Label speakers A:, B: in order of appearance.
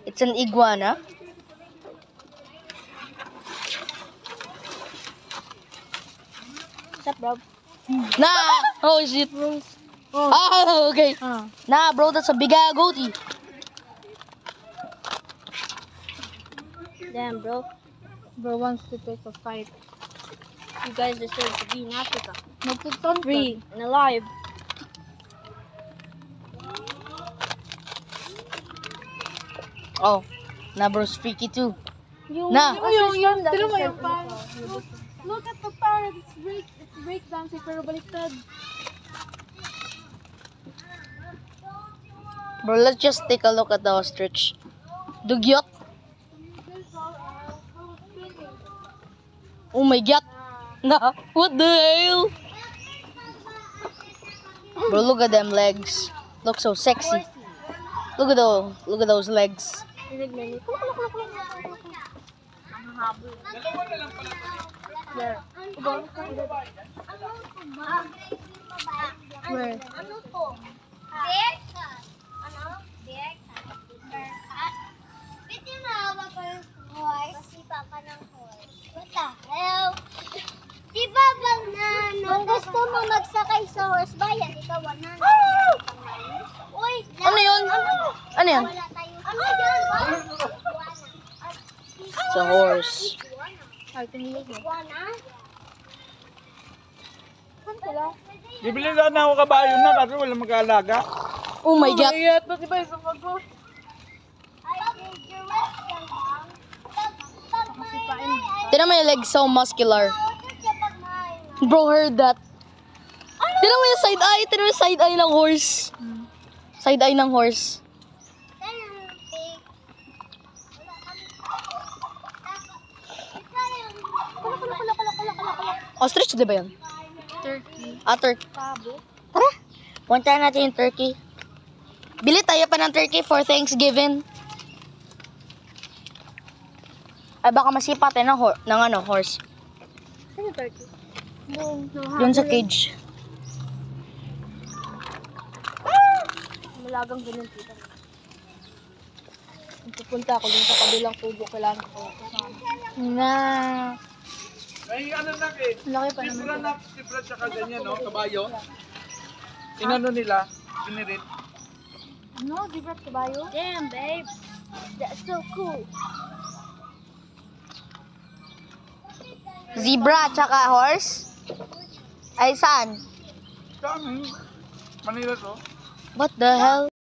A: It's an iguana.
B: What's up, bro?
A: Nah! Oh shit. Oh, okay. Nah, bro, that's a big goatee.
B: Damn, bro.
C: Bro wants to take a fight.
B: You guys deserve to be in Africa.
C: Magtuton
B: Free and alive.
A: Oh, nah, bro's freaky too.
B: Yung,
A: Nah.
B: yung,
C: Tira mo yung pan. Look at the parrot. It's break dancing pero baliktad.
A: Bro, let's just take a look at the ostrich. Dugyot. Oh my god. Nah, what the hell? Bro, look at them legs. Look so sexy. Look at those legs.
C: Where?
D: Ano to? Bear cat. Ano? Bear cat. Bear cat. Ba't yung nahawak ko yung horse? Masipa ka ng horse. What the hell? Di ba pag na, kung gusto mo magsakay sa horse bayan, ikaw 100. Uy,
A: Ano yun? Ano yan?
D: wala tayo. Ano yun?
A: It's a horse.
C: Ay, tumingin mo.
D: Iguana?
E: Bibili sana ako kabayo na kasi wala mag-aalaga.
A: Oh my god.
C: Ayat, ba't iba yung sumagot?
D: Ay, dangerous ka lang.
A: Tignan mo yung legs, so muscular.
D: Siya pag mahay.
A: Bro, heard that. Tignan mo yung side eye. Tignan mo yung side eye ng horse. Side eye ng horse. Ostrich, di ba yun?
C: Turkey.
A: Turkey. Tara, punta natin yung turkey. Bili tayo pa ng turkey for Thanksgiving. Ay, baka masipa tayo ng horse.
B: Ano turkey?
A: Yun sa cage.
B: Malagang ganun dito. Pupunta ako dun sa kabilang tubo. Kailangan ko.
C: Na.
E: May ano na eh.
C: Laki pa naman.
E: Sibra tsaka ganyan, no? Kabayo. Inano nila, binirit.
C: No, di ba kabayo?
B: Damn, babe. That's so cool.
A: Zebra tsaka horse? Ay, saan?
E: Sa amin, Manila to.
A: What the hell?